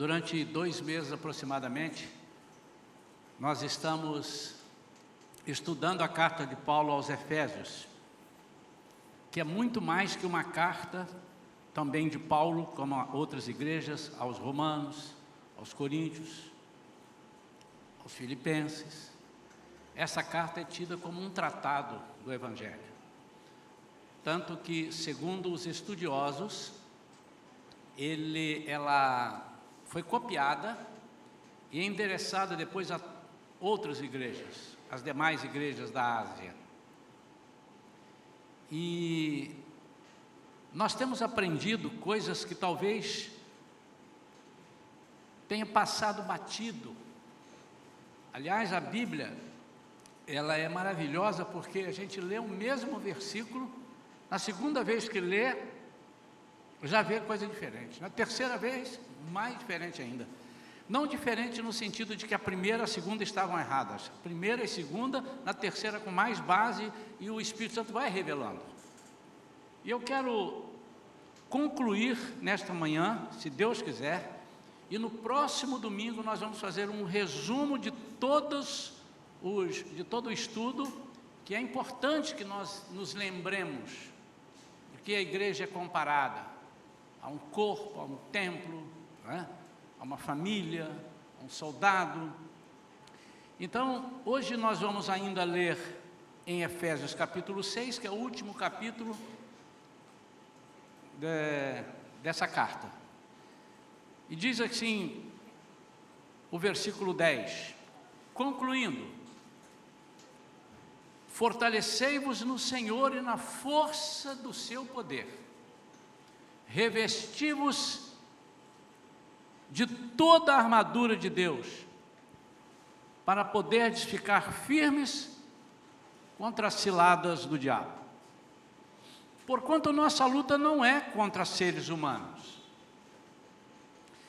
Durante 2 meses aproximadamente, nós estamos estudando a carta de Paulo aos Efésios, que é muito mais que uma carta também de Paulo, como a outras igrejas, aos Romanos, aos Coríntios, aos Filipenses. Essa carta é tida como um tratado do Evangelho. Tanto que, segundo os estudiosos, ela foi copiada e endereçada depois a outras igrejas, as demais igrejas da Ásia. E nós temos aprendido coisas que talvez tenha passado batido. Aliás, a Bíblia, ela é maravilhosa porque a gente lê o mesmo versículo, na segunda vez que lê, já vê coisa diferente. Na terceira vez, mais diferente ainda. Não diferente no sentido de que a primeira e a segunda estavam erradas. A primeira e a segunda, na terceira com mais base, e o Espírito Santo vai revelando. E eu quero concluir nesta manhã, se Deus quiser, e no próximo domingo nós vamos fazer um resumo de todo o estudo, que é importante que nós nos lembremos, porque a igreja é comparada a um corpo, a um templo, né? A uma família, a um soldado. Então, hoje nós vamos ainda ler em Efésios capítulo 6, que é o último capítulo dessa carta. E diz assim, o versículo 10, concluindo: fortalecei-vos no Senhor e na força do seu poder. Revesti-vos de toda a armadura de Deus, para poderdes ficar firmes contra as ciladas do diabo. Porquanto nossa luta não é contra seres humanos,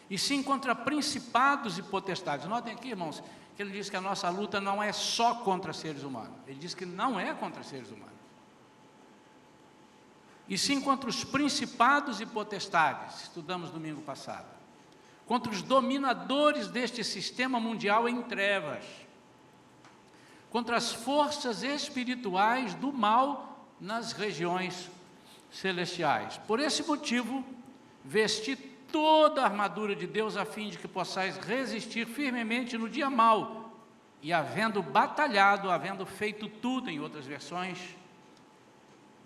e sim contra principados e potestades. Notem aqui, irmãos, que ele diz que a nossa luta não é só contra seres humanos. Ele diz que não é contra seres humanos. E sim contra os principados e potestades, estudamos domingo passado. Contra os dominadores deste sistema mundial em trevas. Contra as forças espirituais do mal nas regiões celestiais. Por esse motivo, vesti toda a armadura de Deus, a fim de que possais resistir firmemente no dia mau, e havendo batalhado, havendo feito tudo, em outras versões,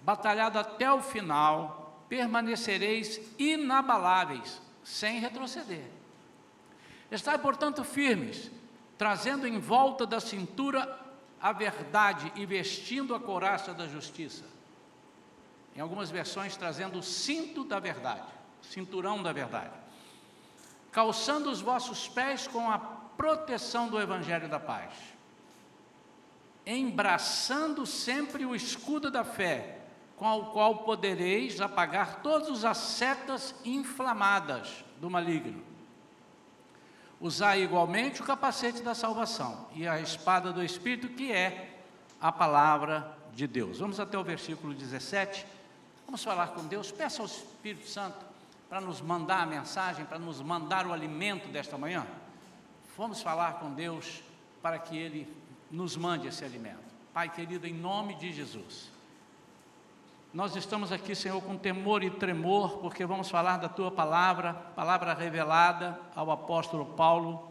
batalhado até o final, permanecereis inabaláveis, sem retroceder. Estai, portanto, firmes, trazendo em volta da cintura a verdade e vestindo a couraça da justiça. Em algumas versões, trazendo o cinto da verdade, cinturão da verdade. Calçando os vossos pés com a proteção do Evangelho da paz. Embraçando sempre o escudo da fé, com o qual podereis apagar todas as setas inflamadas do maligno. Usai igualmente o capacete da salvação e a espada do Espírito, que é a palavra de Deus. Vamos até o versículo 17, vamos falar com Deus. Peça ao Espírito Santo para nos mandar a mensagem, para nos mandar o alimento desta manhã. Vamos falar com Deus para que Ele nos mande esse alimento. Pai querido, em nome de Jesus, nós estamos aqui, Senhor, com temor e tremor, porque vamos falar da Tua palavra, palavra revelada ao apóstolo Paulo,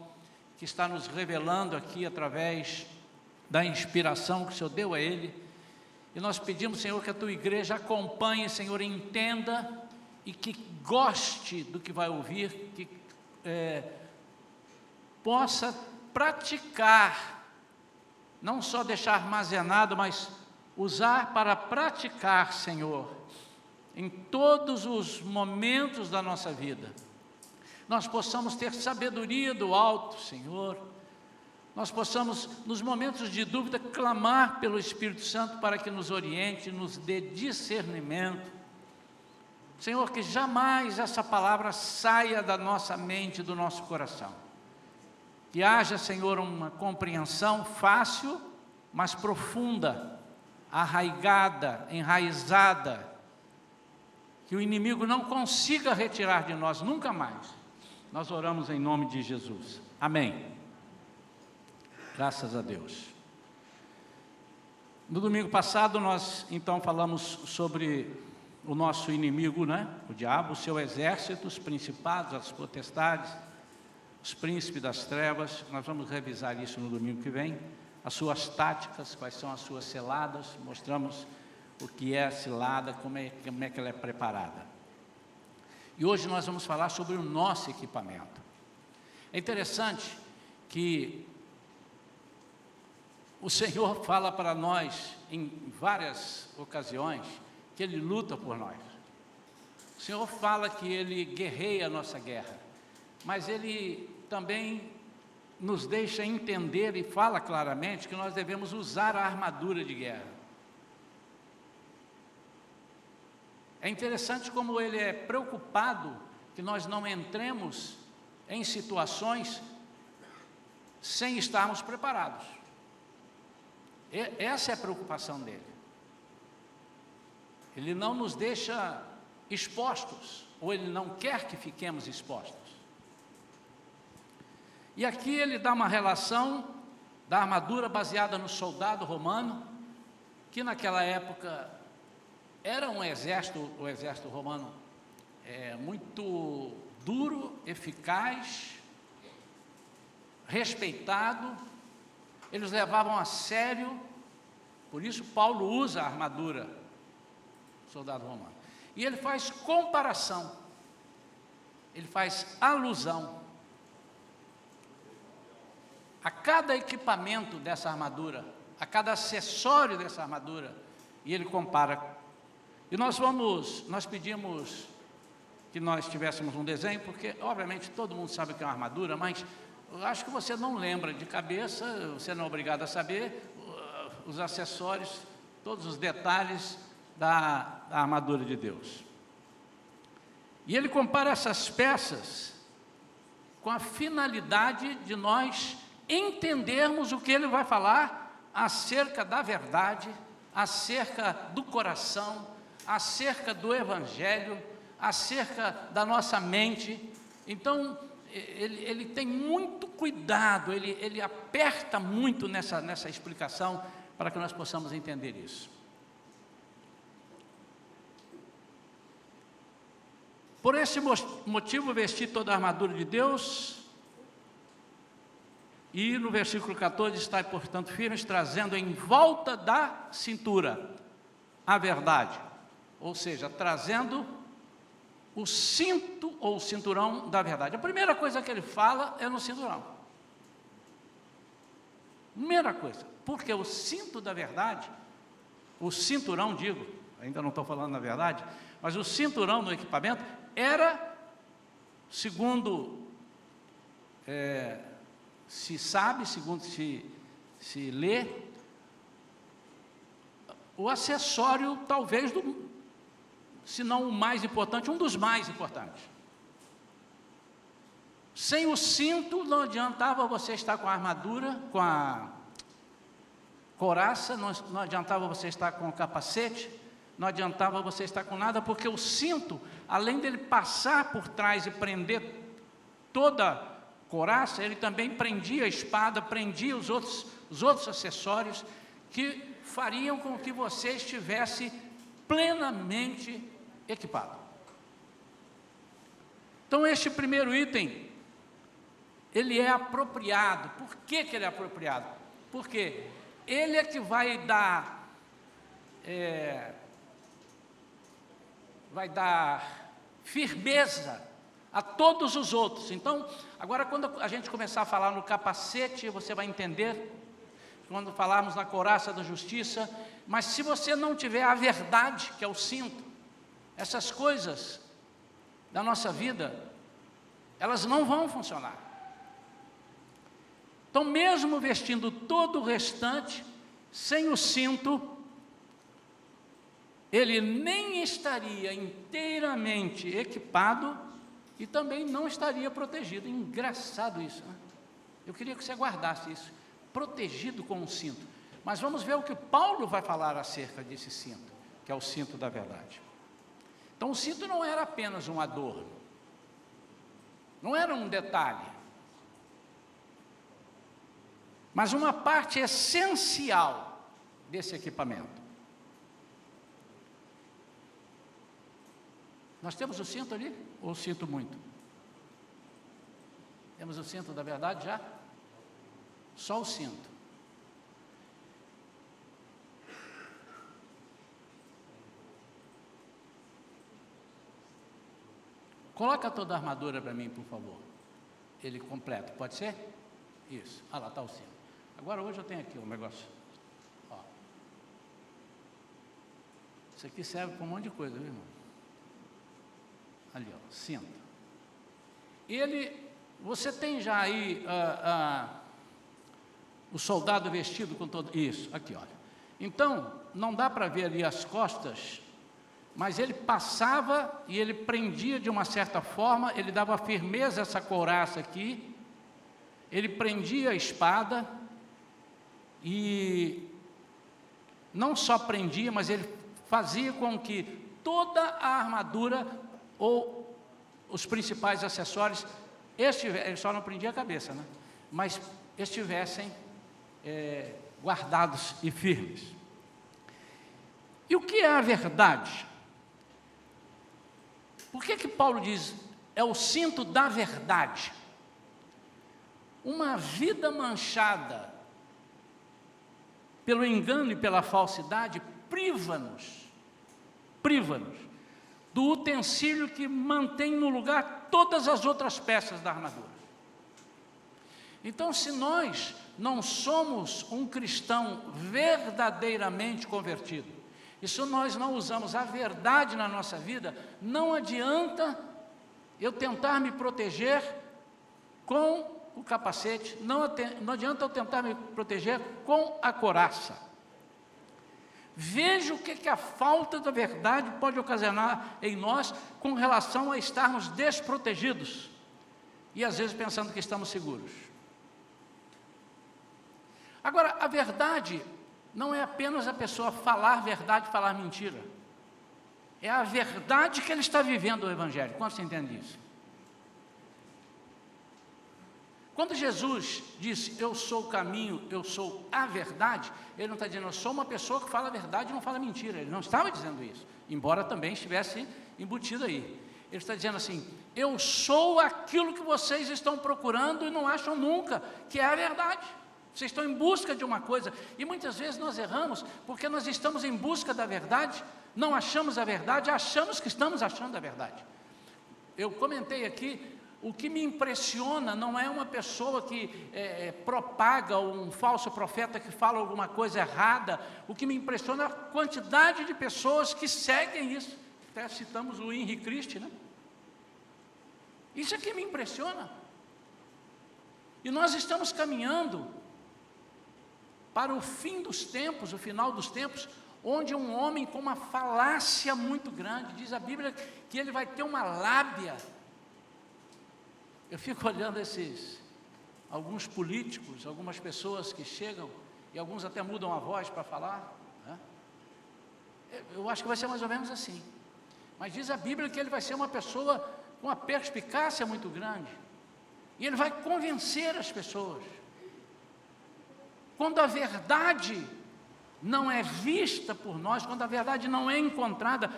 que está nos revelando aqui através da inspiração que o Senhor deu a ele. E nós pedimos, Senhor, que a Tua igreja acompanhe, Senhor, entenda e que goste do que vai ouvir, que possa praticar, não só deixar armazenado, mas usar para praticar, Senhor, em todos os momentos da nossa vida. Nós possamos ter sabedoria do alto, Senhor. Nós possamos, nos momentos de dúvida, clamar pelo Espírito Santo para que nos oriente, nos dê discernimento. Senhor, que jamais essa palavra saia da nossa mente, do nosso coração. Que haja, Senhor, uma compreensão fácil, mas profunda, arraigada, enraizada, que o inimigo não consiga retirar de nós nunca mais, Nós oramos em nome de Jesus. Amém. Graças a Deus. No domingo passado nós então falamos sobre o nosso inimigo, né? O diabo, o seu exército, os principados, as potestades, os príncipes das trevas. Nós vamos revisar isso no domingo que vem. As suas táticas, quais são as suas ciladas. Mostramos o que é a cilada, como é que ela é preparada. E hoje nós vamos falar sobre o nosso equipamento. É interessante que o Senhor fala para nós em várias ocasiões que Ele luta por nós. O Senhor fala que Ele guerreia a nossa guerra, mas Ele também nos deixa entender e fala claramente que nós devemos usar a armadura de guerra. É interessante como Ele é preocupado que nós não entremos em situações sem estarmos preparados. Essa é a preocupação dele. Ele não nos deixa expostos, ou Ele não quer que fiquemos expostos. E aqui ele dá uma relação da armadura baseada no soldado romano, que naquela época era um exército, o exército romano muito duro, eficaz, respeitado. Eles levavam a sério, por isso Paulo usa a armadura, soldado romano. E ele faz comparação, ele faz alusão a cada equipamento dessa armadura, a cada acessório dessa armadura, e ele compara. E nós pedimos que nós tivéssemos um desenho, porque obviamente todo mundo sabe o que é uma armadura, mas eu acho que você não lembra de cabeça, você não é obrigado a saber os acessórios, todos os detalhes da armadura de Deus. E ele compara essas peças com a finalidade de nós entendermos o que ele vai falar acerca da verdade, acerca do coração, acerca do Evangelho, acerca da nossa mente. Então, ele tem muito cuidado, ele aperta muito nessa explicação para que nós possamos entender isso. Por esse motivo, vesti toda a armadura de Deus, e no versículo 14, está, portanto, firmes, trazendo em volta da cintura a verdade, ou seja, trazendo o cinto ou o cinturão da verdade. A primeira coisa que ele fala é no cinturão. Primeira coisa, porque o cinto da verdade, o cinturão, ainda não estou falando na verdade, mas o cinturão no equipamento era, segundo se sabe, segundo se lê, o acessório talvez se não o mais importante, um dos mais importantes. Sem o cinto não adiantava você estar com a armadura, com a couraça, não adiantava você estar com o capacete, não adiantava você estar com nada, porque o cinto, além dele passar por trás e prender toda a couraça, ele também prendia a espada, prendia os outros acessórios que fariam com que você estivesse plenamente equipado. Então, este primeiro item, ele é apropriado. Por que ele é apropriado? Porque ele é que vai dar firmeza a todos os outros. Então, agora quando a gente começar a falar no capacete, você vai entender, quando falarmos na couraça da justiça, mas se você não tiver a verdade, que é o cinto, essas coisas da nossa vida, elas não vão funcionar. Então, mesmo vestindo todo o restante, sem o cinto, ele nem estaria inteiramente equipado e também não estaria protegido. Engraçado isso, né? Eu queria que você guardasse isso, protegido com um cinto. Mas vamos ver o que Paulo vai falar acerca desse cinto, que é o cinto da verdade. Então, o cinto não era apenas um adorno. Não era um detalhe, mas uma parte essencial desse equipamento. Nós temos o cinto ali? Ou sinto muito? Temos o cinto da verdade já? Só o cinto. Coloca toda a armadura para mim, por favor. Ele completo, pode ser? Isso. Ah, lá está o cinto. Agora hoje eu tenho aqui um negócio. Ó. Isso aqui serve para um monte de coisa, viu, irmão? Ali, ó, cinto. Você tem já aí o soldado vestido com todo... Isso, aqui, olha. Então, não dá para ver ali as costas, mas ele passava e ele prendia de uma certa forma, ele dava firmeza a essa couraça aqui, ele prendia a espada e não só prendia, mas ele fazia com que toda a armadura ou os principais acessórios, ele só não prendia a cabeça, né? Mas estivessem guardados e firmes. E o que é a verdade? Por que Paulo diz, é o cinto da verdade? Uma vida manchada pelo engano e pela falsidade priva-nos do utensílio que mantém no lugar todas as outras peças da armadura. Então, se nós não somos um cristão verdadeiramente convertido, e se nós não usamos a verdade na nossa vida, não adianta eu tentar me proteger com o capacete, não adianta eu tentar me proteger com a couraça. Veja o que a falta da verdade pode ocasionar em nós com relação a estarmos desprotegidos e às vezes pensando que estamos seguros. Agora, a verdade não é apenas a pessoa falar verdade, falar mentira. É a verdade que ele está vivendo o Evangelho. Quanto você entende isso? Quando Jesus disse, eu sou o caminho, eu sou a verdade, ele não está dizendo, eu sou uma pessoa que fala a verdade e não fala mentira. Ele não estava dizendo isso, embora também estivesse embutido aí. Ele está dizendo assim, eu sou aquilo que vocês estão procurando e não acham nunca, que é a verdade. Vocês estão em busca de uma coisa, e muitas vezes nós erramos, porque nós estamos em busca da verdade, não achamos a verdade, achamos que estamos achando a verdade. Eu comentei aqui, o que me impressiona não é uma pessoa que propaga, um falso profeta que fala alguma coisa errada, o que me impressiona é a quantidade de pessoas que seguem isso. Até citamos o Henri Christ, né? Isso é que me impressiona. E nós estamos caminhando para o fim dos tempos, o final dos tempos, onde um homem com uma falácia muito grande, diz a Bíblia que ele vai ter uma lábia. Eu fico olhando alguns políticos, algumas pessoas que chegam, e alguns até mudam a voz para falar, né? Eu acho que vai ser mais ou menos assim. Mas diz a Bíblia que ele vai ser uma pessoa com uma perspicácia muito grande, e ele vai convencer as pessoas. Quando a verdade não é vista por nós, quando a verdade não é encontrada,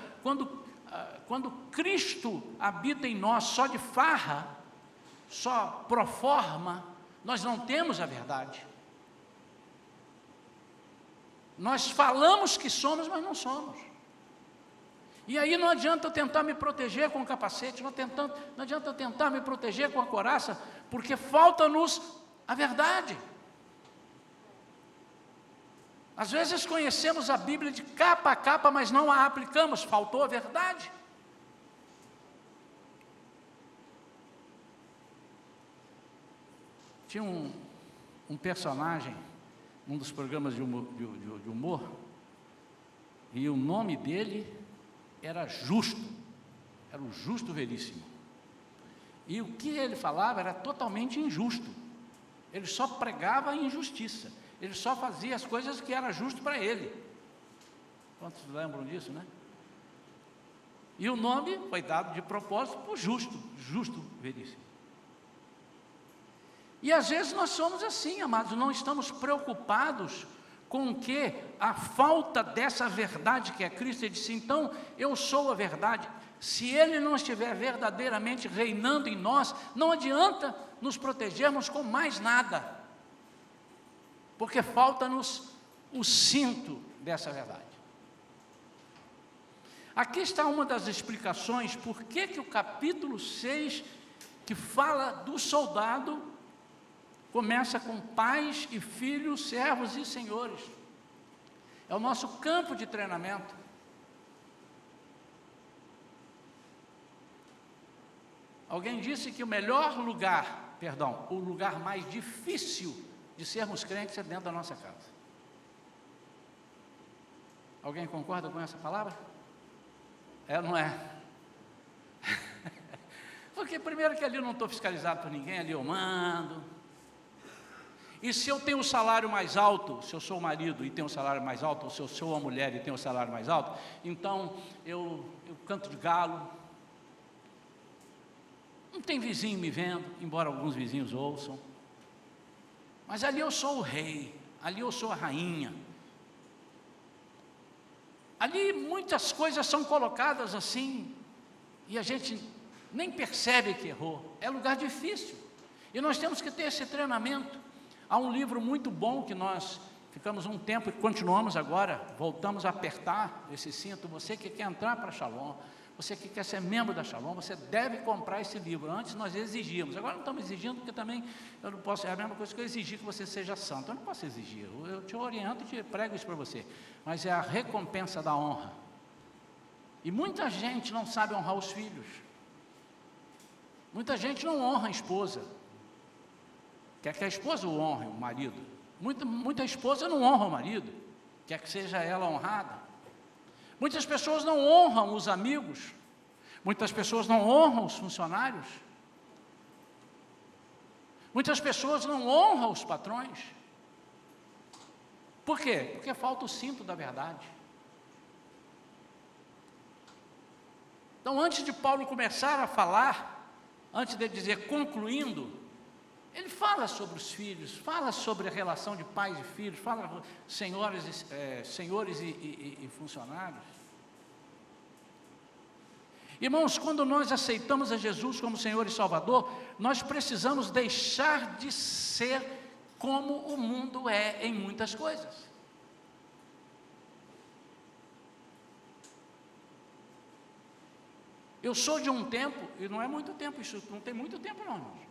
quando Cristo habita em nós só de farra, só pro forma, nós não temos a verdade. Nós falamos que somos, mas não somos. E aí não adianta eu tentar me proteger com o capacete, não adianta eu tentar me proteger com a couraça, porque falta-nos a verdade. Às vezes conhecemos a Bíblia de capa a capa, mas não a aplicamos, faltou a verdade. Tinha um personagem, um dos programas de humor, e o nome dele era Justo, era o Justo Veríssimo. E o que ele falava era totalmente injusto, ele só pregava a injustiça, ele só fazia as coisas que era justo para ele. Quantos lembram disso, né? E o nome foi dado de propósito por Justo Veríssimo. E às vezes nós somos assim, amados, não estamos preocupados com o que? A falta dessa verdade que é Cristo. Ele disse, então, eu sou a verdade. Se Ele não estiver verdadeiramente reinando em nós, não adianta nos protegermos com mais nada, porque falta-nos o cinto dessa verdade. Aqui está uma das explicações por que o capítulo 6, que fala do soldado, começa com pais e filhos, servos e senhores. É o nosso campo de treinamento. Alguém disse que o lugar mais difícil de sermos crentes é dentro da nossa casa. Alguém concorda com essa palavra? É ou não é? Porque primeiro que ali eu não estou fiscalizado por ninguém, ali eu mando. E se eu tenho um salário mais alto, se eu sou o marido e tenho um salário mais alto, ou se eu sou a mulher e tenho um salário mais alto, então eu canto de galo. Não tem vizinho me vendo, embora alguns vizinhos ouçam. Mas ali eu sou o rei, ali eu sou a rainha. Ali muitas coisas são colocadas assim, e a gente nem percebe que errou. É lugar difícil, e nós temos que ter esse treinamento. Há um livro muito bom que nós ficamos um tempo e continuamos agora, voltamos a apertar esse cinto. Você que quer entrar para a Shalom, você que quer ser membro da Shalom, você deve comprar esse livro. Antes nós exigíamos, agora não estamos exigindo, porque também eu não posso, é a mesma coisa que eu exigir que você seja santo. Eu não posso exigir, eu te oriento e te prego isso para você, mas é a recompensa da honra. E muita gente não sabe honrar os filhos, muita gente não honra a esposa, quer que a esposa o honre, o marido. Muita esposa não honra o marido, quer que seja ela honrada. Muitas pessoas não honram os amigos, muitas pessoas não honram os funcionários, muitas pessoas não honram os patrões. Por quê? Porque falta o cinto da verdade. Então, antes de Paulo começar a falar, antes de dizer concluindo, ele fala sobre os filhos, fala sobre a relação de pais e filhos, fala senhores e funcionários. Irmãos, quando nós aceitamos a Jesus como Senhor e Salvador, nós precisamos deixar de ser como o mundo é em muitas coisas. Eu sou de um tempo, e não é muito tempo, isso não tem muito tempo não, irmãos.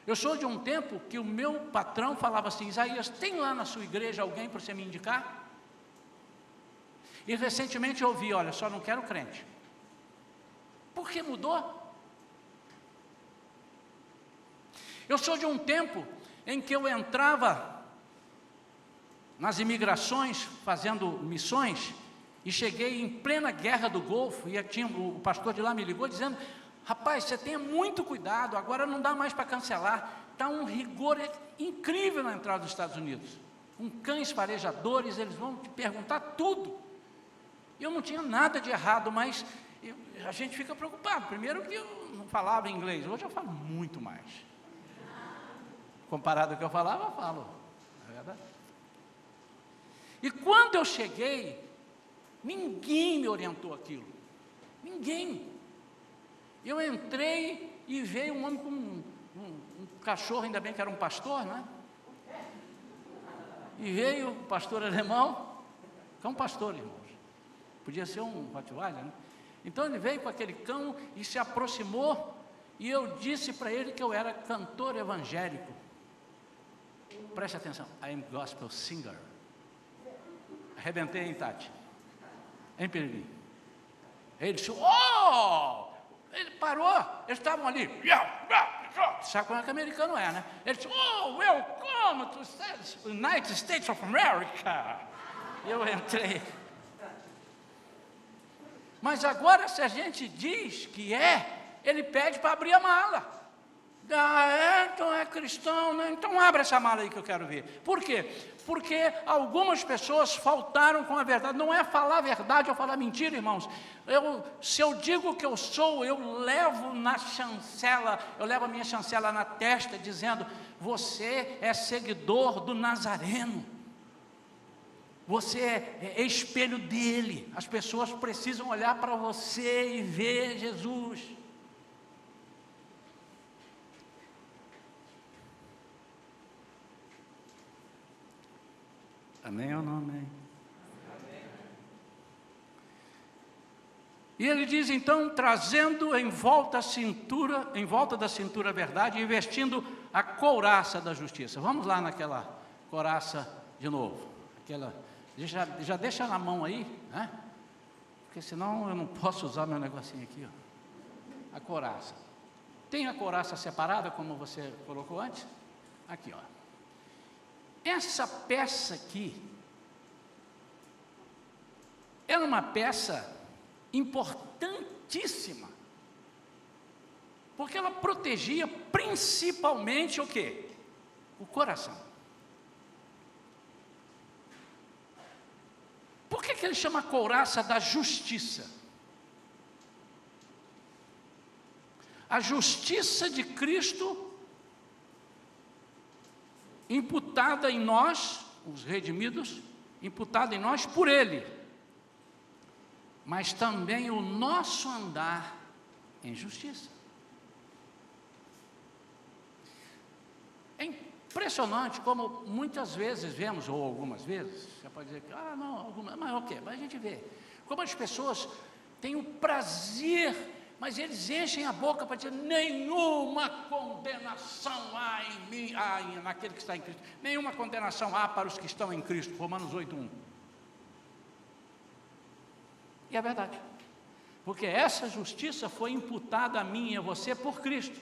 Eu sou de um tempo que o meu patrão falava assim: Isaías, tem lá na sua igreja alguém para você me indicar? E recentemente eu ouvi: olha, só não quero crente. Por que mudou? Eu sou de um tempo em que eu entrava nas imigrações fazendo missões, e cheguei em plena guerra do Golfo, e o pastor de lá me ligou dizendo: rapaz, você tenha muito cuidado, agora não dá mais para cancelar, está um rigor incrível na entrada dos Estados Unidos, com cães farejadores, eles vão te perguntar tudo. Eu não tinha nada de errado, mas a gente fica preocupado. Primeiro que eu não falava inglês, hoje eu falo muito mais. Comparado ao que eu falava, eu falo. É verdade. E quando eu cheguei, ninguém me orientou aquilo. Ninguém. Eu entrei e veio um homem com um cachorro, ainda bem que era um pastor, né? E veio o pastor alemão, que é um pastor, irmãos. Podia ser um Rottweiler, né? Então ele veio com aquele cão e se aproximou, e eu disse para ele que eu era cantor evangélico. Preste atenção, I am gospel singer. Arrebentei em Tati, em Pereira. Ele disse: oh! Ele parou, eles estavam ali. Sabe como é que americano é, né? Ele disse: oh, welcome to the United States of America. Eu entrei. Mas agora, se a gente diz que ele pede para abrir a mala. Então é cristão, né? Então abre essa mala aí que eu quero ver. Por quê? Porque algumas pessoas faltaram com a verdade. Não é falar a verdade ou falar mentira, irmãos. Se eu digo que eu sou, eu levo na chancela, eu levo a minha chancela na testa, dizendo: você é seguidor do Nazareno. Você é espelho dele. As pessoas precisam olhar para você e ver Jesus. Amém ou não amém? Amém. E ele diz então, trazendo em volta da cintura a verdade, e vestindo a couraça da justiça. Vamos lá naquela couraça de novo. Já deixa na mão aí, né? Porque senão eu não posso usar meu negocinho aqui, ó. A couraça. Tem a couraça separada, como você colocou antes? Aqui, ó. Essa peça aqui é uma peça importantíssima, porque ela protegia principalmente o quê? O coração. Por que ele chama couraça da justiça? A justiça de Cristo imputada em nós, os redimidos, imputada em nós por Ele, mas também o nosso andar em justiça. É impressionante como muitas vezes vemos, ou algumas vezes, você pode dizer que, não, algumas, mas ok, mas a gente vê, como as pessoas têm o prazer, mas eles enchem a boca para dizer: nenhuma condenação há em mim, naquele que está em Cristo. Nenhuma condenação há para os que estão em Cristo. Romanos 8:1. E é verdade. Porque essa justiça foi imputada a mim e a você por Cristo.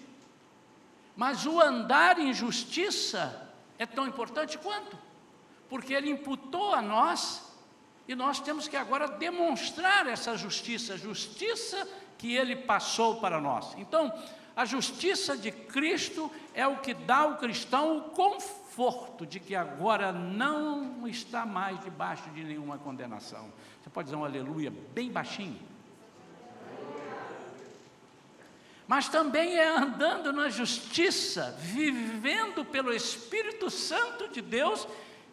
Mas o andar em justiça é tão importante quanto. Porque Ele imputou a nós, e nós temos que agora demonstrar essa justiça. Justiça que Ele passou para nós. Então, a justiça de Cristo é o que dá ao cristão o conforto de que agora não está mais debaixo de nenhuma condenação. Você pode dizer um aleluia bem baixinho? Mas também é andando na justiça, vivendo pelo Espírito Santo de Deus,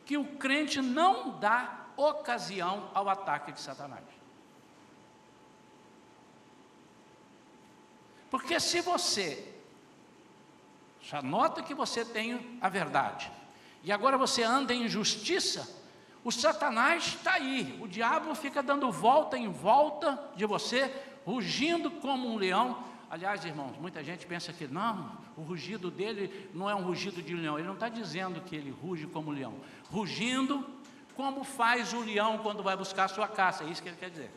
que o crente não dá ocasião ao ataque de Satanás. Porque se você já nota que você tem a verdade, e agora você anda em justiça, o Satanás está aí, o diabo fica dando volta em volta de você, rugindo como um leão. Aliás, irmãos, muita gente pensa que não, o rugido dele não é um rugido de leão. Ele não está dizendo que ele ruge como leão, rugindo como faz o leão quando vai buscar a sua caça, é isso que ele quer dizer.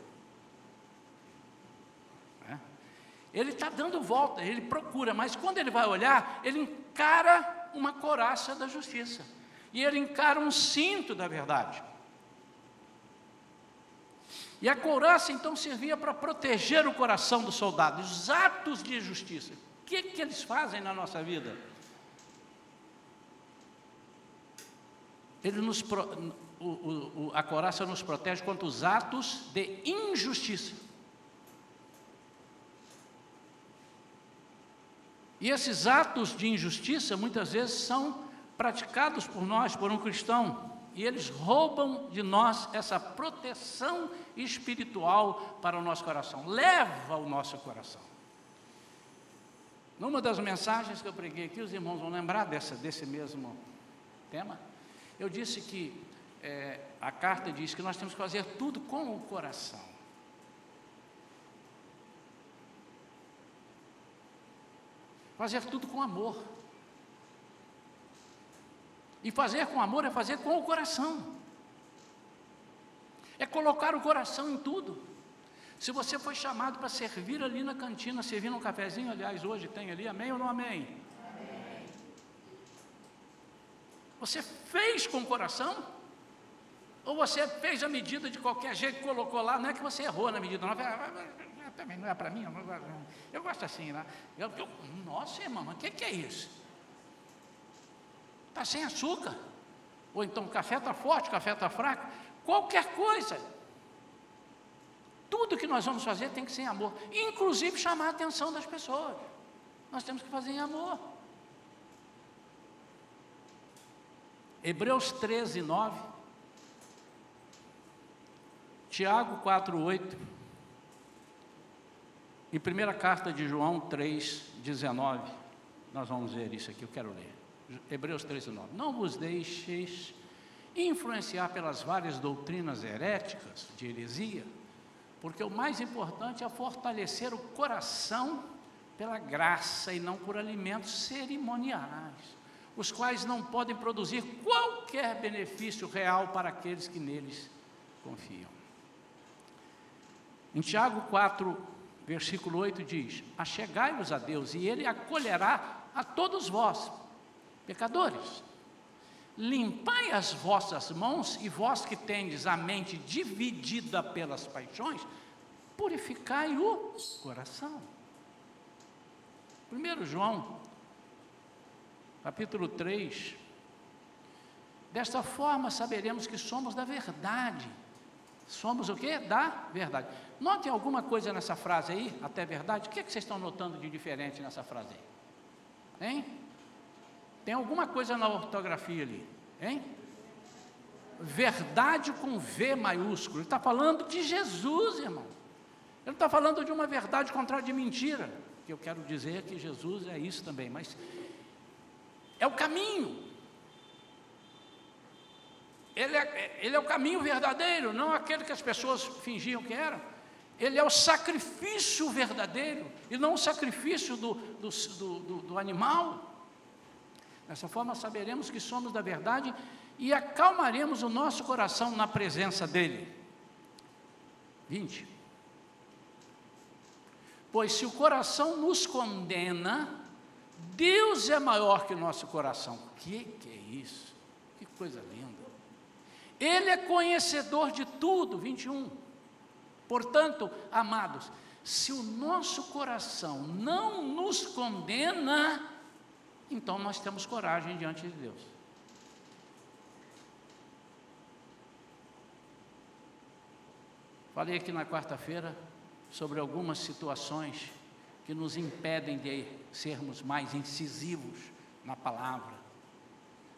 Ele está dando volta, ele procura, mas quando ele vai olhar, ele encara uma couraça da justiça, e ele encara um cinto da verdade. E a couraça então servia para proteger o coração do soldado, os atos de justiça. O que eles fazem na nossa vida? A couraça nos protege contra os atos de injustiça. E esses atos de injustiça, muitas vezes, são praticados por nós, por um cristão, e eles roubam de nós essa proteção espiritual para o nosso coração, leva o nosso coração. Numa das mensagens que eu preguei aqui, os irmãos vão lembrar desse mesmo tema, eu disse que a carta diz que nós temos que fazer tudo com o coração. Fazer tudo com amor. E fazer com amor é fazer com o coração. É colocar o coração em tudo. Se você foi chamado para servir ali na cantina, servir um cafezinho, aliás, hoje tem ali, amém ou não amém? Amém. Você fez com o coração? Ou você fez a medida de qualquer jeito, colocou lá, não é que você errou na medida, não. Também não é para mim, eu gosto assim, né? Nossa, irmão, o que é isso? Está sem açúcar. Ou então o café está forte, o café está fraco. Qualquer coisa. Tudo que nós vamos fazer tem que ser em amor. Inclusive chamar a atenção das pessoas. Nós temos que fazer em amor. Hebreus 13, 9. Tiago 4, 8. E primeira carta de João 3, 19. Nós vamos ver isso aqui, eu quero ler. Hebreus 13, 9. Não vos deixeis influenciar pelas várias doutrinas heréticas de heresia, porque o mais importante é fortalecer o coração pela graça e não por alimentos cerimoniais, os quais não podem produzir qualquer benefício real para aqueles que neles confiam. Em Tiago 4, versículo 8 diz: achegai-vos a Deus e Ele acolherá a todos vós, pecadores. Limpai as vossas mãos, e vós que tendes a mente dividida pelas paixões, purificai o coração. 1 João, capítulo 3. Desta forma saberemos que somos da verdade. Somos o quê? Da verdade. Notem alguma coisa nessa frase aí, até verdade. O que vocês estão notando de diferente nessa frase aí? Hein? Tem alguma coisa na ortografia ali, hein? Verdade com V maiúsculo. Ele está falando de Jesus, irmão. Ele não está falando de uma verdade contrária de mentira. Que eu quero dizer que Jesus é isso também, mas é o caminho. Ele é o caminho verdadeiro, não aquele que as pessoas fingiam que era. Ele é o sacrifício verdadeiro, e não o sacrifício do animal. Dessa forma saberemos que somos da verdade e acalmaremos o nosso coração na presença dEle. 20. Pois se o coração nos condena, Deus é maior que o nosso coração. Que é isso? Que coisa linda. Ele é conhecedor de tudo. 21. Portanto, amados, se o nosso coração não nos condena, então nós temos coragem diante de Deus. Falei aqui na quarta-feira sobre algumas situações que nos impedem de sermos mais incisivos na palavra.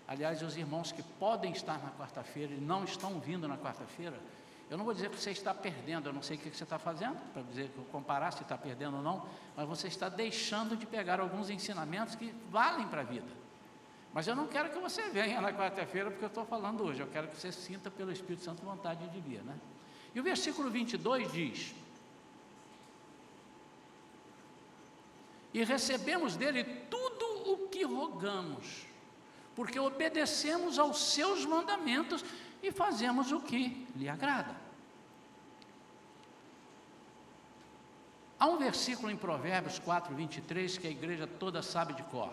Aliás, os irmãos que podem estar na quarta-feira e não estão vindo na quarta-feira, eu não vou dizer que você está perdendo, eu não sei o que você está fazendo, para dizer, comparar se está perdendo ou não, mas você está deixando de pegar alguns ensinamentos que valem para a vida. Mas eu não quero que você venha na quarta-feira, porque eu estou falando hoje, eu quero que você sinta pelo Espírito Santo vontade de vir, né? E o versículo 22 diz: e recebemos dele tudo o que rogamos, porque obedecemos aos seus mandamentos e fazemos o que lhe agrada. Há um versículo em Provérbios 4, 23, que a igreja toda sabe de cor.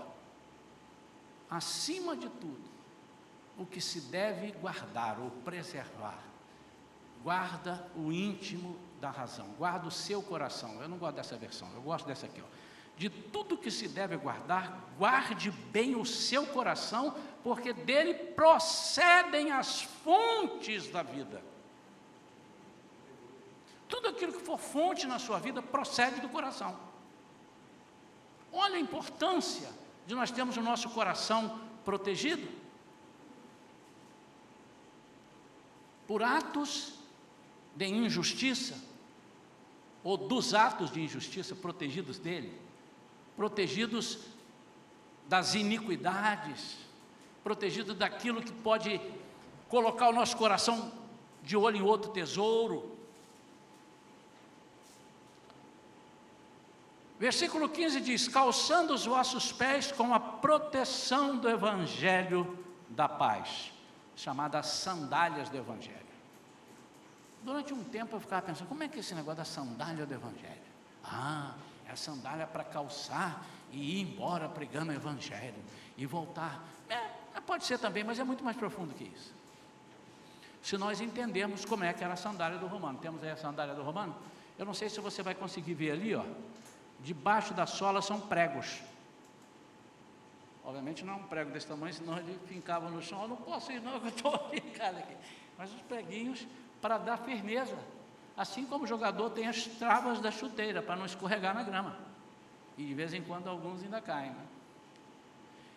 Acima de tudo, o que se deve guardar ou preservar, guarda o íntimo da razão, guarda o seu coração. Eu não gosto dessa versão, eu gosto dessa aqui, ó. De tudo que se deve guardar, guarde bem o seu coração, porque dele procedem as fontes da vida. Tudo aquilo que for fonte na sua vida procede do coração. Olha a importância de nós termos o nosso coração protegido por atos de injustiça, ou dos atos de injustiça, protegidos dele, protegidos das iniquidades, protegidos daquilo que pode colocar o nosso coração de olho em outro tesouro. Versículo 15 diz: calçando os vossos pés com a proteção do Evangelho da paz, chamadas sandálias do Evangelho. Durante um tempo eu ficava pensando, como é que é esse negócio da sandália do Evangelho? É a sandália para calçar e ir embora pregando o Evangelho, e voltar. Pode ser também, mas é muito mais profundo que isso. se nós entendermos como é que era a sandália do romano. Temos aí a sandália do romano? Eu não sei se você vai conseguir ver ali, ó. Debaixo da sola são pregos. Obviamente não é um prego desse tamanho, senão ele fincava no chão. Eu não posso ir não, eu estou fincado aqui. Mas os preguinhos para dar firmeza. Assim como o jogador tem as travas da chuteira, para não escorregar na grama. E de vez em quando alguns ainda caem, né?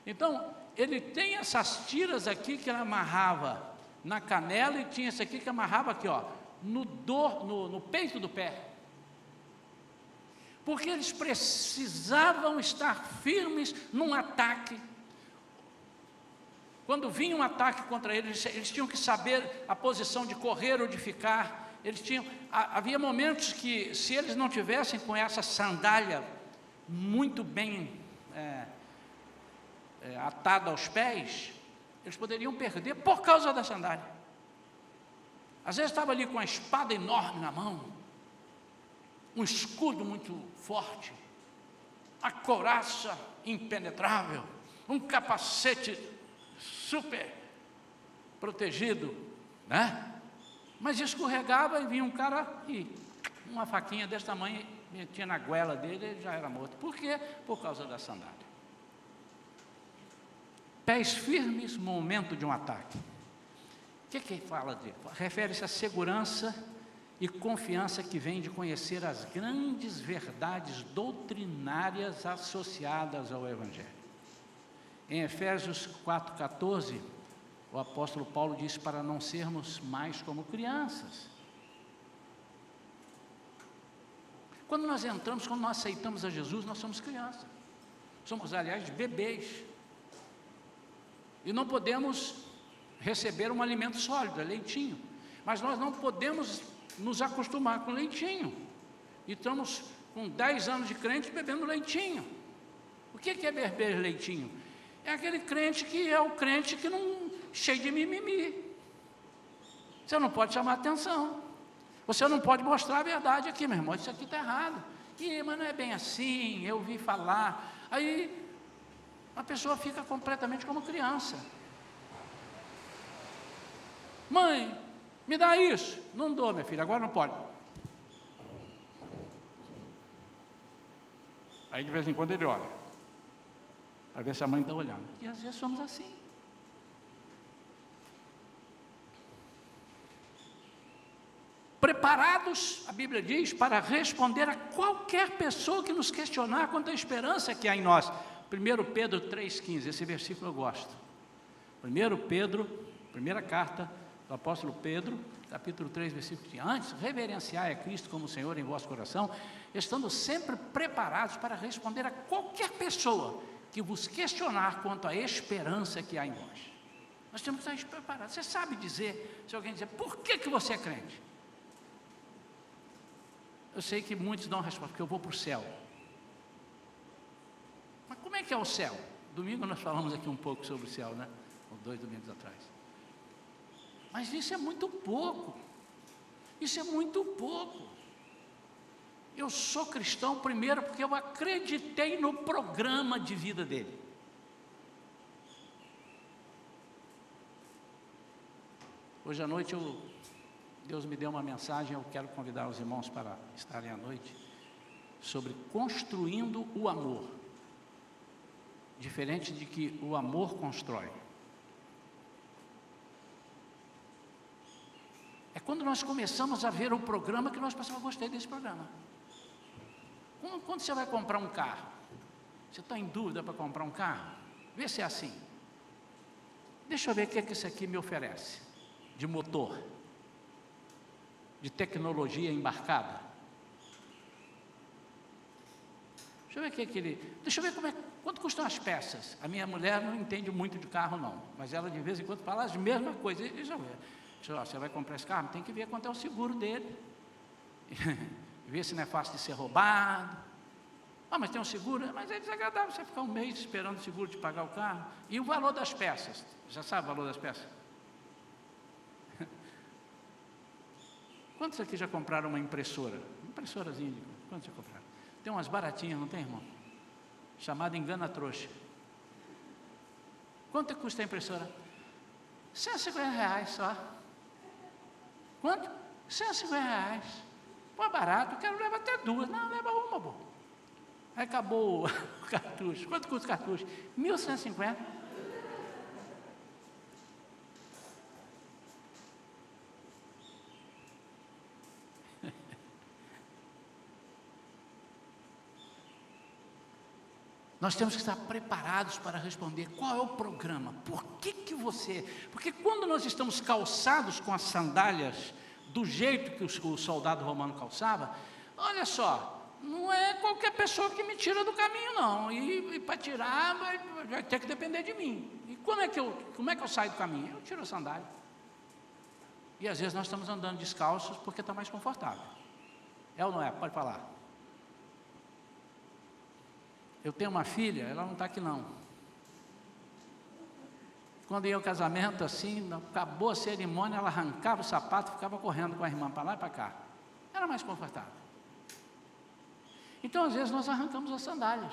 Então, ele tem essas tiras aqui que ele amarrava na canela, e tinha esse aqui que amarrava aqui, ó, no peito do pé. Porque eles precisavam estar firmes num ataque. Quando vinha um ataque contra eles, eles tinham que saber a posição de correr ou de ficar. Havia momentos que, se eles não tivessem com essa sandália muito bem atada aos pés, eles poderiam perder por causa da sandália. Às vezes estava ali com a espada enorme na mão, um escudo muito forte, a couraça impenetrável, um capacete super protegido, né? Mas escorregava e vinha um cara e uma faquinha desse tamanho, metia na goela dele, ele já era morto. Por quê? Por causa da sandália. Pés firmes no momento de um ataque. O que fala dele? Refere-se à segurança e confiança que vem de conhecer as grandes verdades doutrinárias associadas ao Evangelho. Em Efésios 4,14, o apóstolo Paulo diz para não sermos mais como crianças. Quando nós aceitamos a Jesus, nós somos crianças. Somos, aliás, bebês. E não podemos receber um alimento sólido, leitinho. Mas nós não podemos nos acostumar com leitinho. E estamos com 10 anos de crente bebendo leitinho. O que é beber leitinho? É aquele crente que é o crente que não, cheio de mimimi. Você não pode chamar atenção. Você não pode mostrar a verdade aqui, meu irmão, isso aqui está errado. Mas não é bem assim, eu ouvi falar. Aí a pessoa fica completamente como criança. Mãe, me dá isso. Não dou, minha filha, agora não pode. Aí de vez em quando ele olha, para ver se a mãe está olhando. E às vezes somos assim. Preparados, a Bíblia diz, para responder a qualquer pessoa que nos questionar quanto à esperança que há em nós. 1 Pedro 3,15, esse versículo eu gosto. 1 Pedro, primeira carta do apóstolo Pedro, capítulo 3, versículo 15. Antes, reverenciai a Cristo como Senhor em vosso coração, estando sempre preparados para responder a qualquer pessoa que vos questionar quanto à esperança que há em vós. Nós temos que estar preparados. Você sabe dizer, se alguém dizer, por que você é crente? Eu sei que muitos dão a resposta, porque eu vou para o céu. Mas como é que é o céu? Domingo nós falamos aqui um pouco sobre o céu, né? 2 domingos atrás. Mas isso é muito pouco. Isso é muito pouco. Eu sou cristão primeiro porque eu acreditei no programa de vida dele. Hoje à noite Deus me deu uma mensagem, eu quero convidar os irmãos para estarem à noite, sobre construindo o amor. Diferente de que o amor constrói. É quando nós começamos a ver o programa que nós pensamos, gostei desse programa. Quando você vai comprar um carro, você está em dúvida para comprar um carro? Vê se é assim. Deixa eu ver o que é que isso aqui me oferece, de motor, de tecnologia embarcada. Deixa eu ver o que é que ele... Deixa eu ver quanto custam as peças. A minha mulher não entende muito de carro não, mas ela de vez em quando fala as mesmas coisas. Deixa eu ver. Você vai comprar esse carro, tem que ver quanto é o seguro dele. Ver se não é fácil de ser roubado. Mas tem um seguro? Mas é desagradável você ficar um mês esperando o seguro de pagar o carro. E o valor das peças? Já sabe o valor das peças? Quantos aqui já compraram uma impressora? Impressorazinha, quantos já compraram? Tem umas baratinhas, não tem, irmão? Chamada engana-trouxa. Quanto custa a impressora? R$150 só. Quanto? R$150. Pô, é barato, eu quero levar até 2. Não, leva uma, pô. Aí acabou o cartucho. Quanto custa o cartucho? R$1.150. Nós temos que estar preparados para responder qual é o programa, por que você... Porque quando nós estamos calçados com as sandálias do jeito que o soldado romano calçava, olha só, não é qualquer pessoa que me tira do caminho não, e para tirar vai ter que depender de mim. E como é que eu saio do caminho? Eu tiro a sandália. E às vezes nós estamos andando descalços porque está mais confortável. É ou não é? Pode falar. Eu tenho uma filha, ela não está aqui não. Quando ia ao casamento, assim, acabou a cerimônia, ela arrancava o sapato e ficava correndo com a irmã para lá e para cá. Era mais confortável. Então, às vezes, nós arrancamos as sandálias.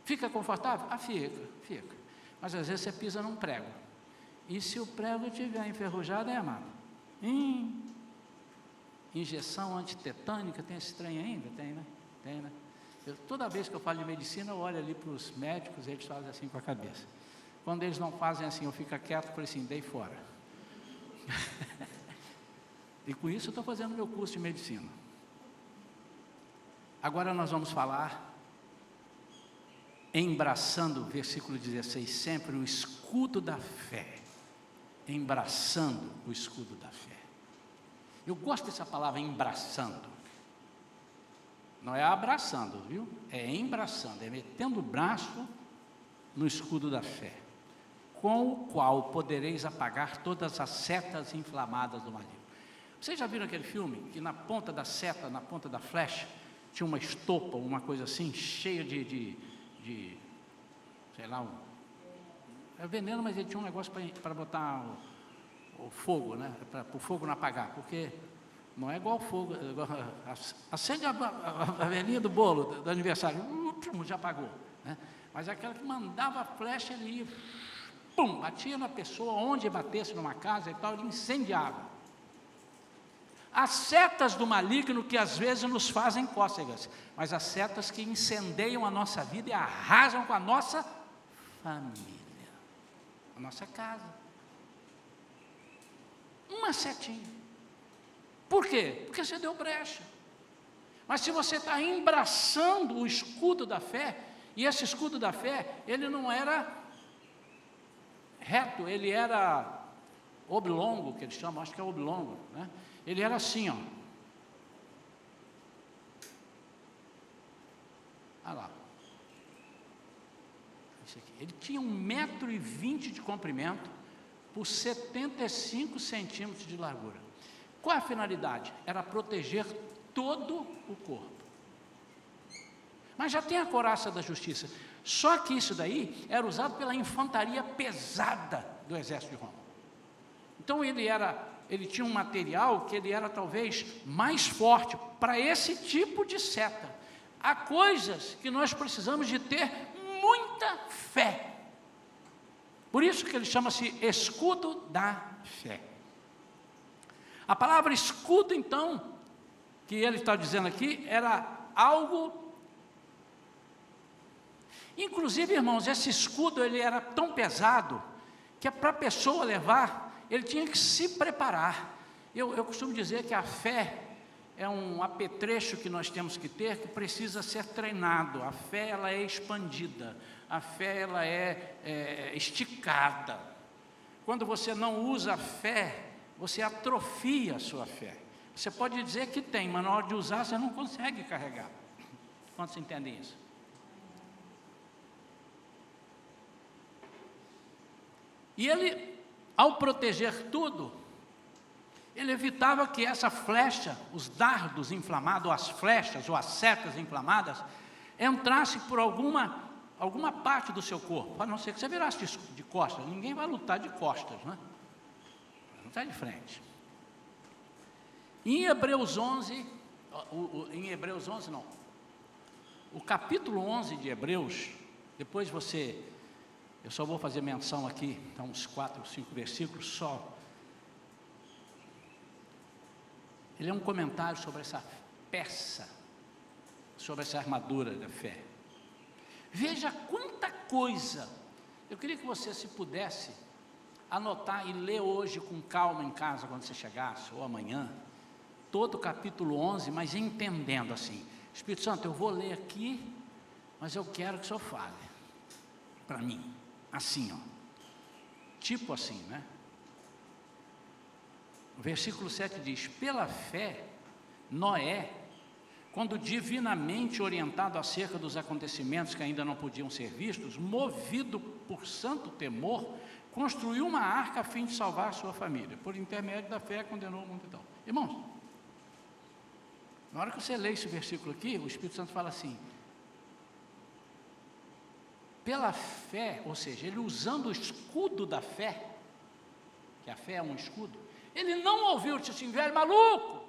Fica confortável? Ah, fica. Mas às vezes você pisa num prego. E se o prego estiver enferrujado, amado? Injeção antitetânica, tem esse trem ainda? Tem, né? Tem, né? Toda vez que eu falo de medicina, eu olho ali para os médicos, eles fazem assim com a cabeça. Quando eles não fazem assim, eu fico quieto e falo assim, dei fora. E com isso eu estou fazendo meu curso de medicina. Agora nós vamos falar, embraçando, versículo 16, sempre o escudo da fé. Embraçando o escudo da fé. Eu gosto dessa palavra, embraçando. Não é abraçando, viu? É embraçando, é metendo o braço no escudo da fé, com o qual podereis apagar todas as setas inflamadas do maligno. Vocês já viram aquele filme que na ponta da seta, na ponta da flecha, tinha uma estopa, uma coisa assim, cheia de sei lá, é veneno, mas ele tinha um negócio para botar o fogo, né? Para o fogo não apagar, porque não é igual fogo, acende a velhinha do bolo do aniversário, já apagou, né? Mas aquela que mandava a flecha, ele ia, pum, batia na pessoa, onde batesse numa casa e tal, ele incendiava. As setas do maligno que às vezes nos fazem cócegas, mas as setas que incendeiam a nossa vida e arrasam com a nossa família, a nossa casa. Uma setinha. Por quê? Porque você deu brecha. Mas se você está embraçando o escudo da fé, e esse escudo da fé, ele não era reto, ele era oblongo, que eles chamam, acho que é oblongo, né? Ele era assim, ó. Olha lá. Esse aqui. Ele tinha 1,20 m de comprimento por 75 centímetros de largura. Qual é a finalidade? Era proteger todo o corpo. Mas já tem a couraça da justiça. Só que isso daí era usado pela infantaria pesada do exército de Roma. Então ele tinha um material que ele era talvez mais forte para esse tipo de seta. Há coisas que nós precisamos de ter muita fé. Por isso que ele chama-se escudo da fé. A palavra escudo, então, que ele está dizendo aqui, era algo... Inclusive, irmãos, esse escudo ele era tão pesado que para a pessoa levar, ele tinha que se preparar. Eu costumo dizer que a fé é um apetrecho que nós temos que ter, que precisa ser treinado. A fé ela é expandida, a fé ela é esticada. Quando você não usa a fé, você atrofia a sua fé. Você pode dizer que tem, mas na hora de usar você não consegue carregar. Quantos entendem isso? E ele, ao proteger tudo, ele evitava que essa flecha, os dardos inflamados, ou as flechas, ou as setas inflamadas, entrassem por alguma parte do seu corpo, a não ser que você virasse de costas. Ninguém vai lutar de costas, né? Vai lutar de frente. Em Hebreus 11, o capítulo 11 de Hebreus, depois eu só vou fazer menção aqui, então uns 4 ou 5 versículos só. Ele é um comentário sobre essa peça, sobre essa armadura da fé. Veja quanta coisa. Eu queria que você, se pudesse, anotar e ler hoje com calma em casa, quando você chegasse, ou amanhã, todo o capítulo 11, mas entendendo assim. Espírito Santo, eu vou ler aqui, mas eu quero que o Senhor fale para mim, assim, ó, tipo assim, né? O versículo 7 diz: pela fé, Noé, quando divinamente orientado acerca dos acontecimentos que ainda não podiam ser vistos, movido por santo temor, construiu uma arca a fim de salvar a sua família. Por intermédio da fé, condenou o mundo e tal. Irmãos, na hora que você lê esse versículo aqui, o Espírito Santo fala assim: pela fé, ou seja, ele usando o escudo da fé, que a fé é um escudo, ele não ouviu, disse assim: velho maluco,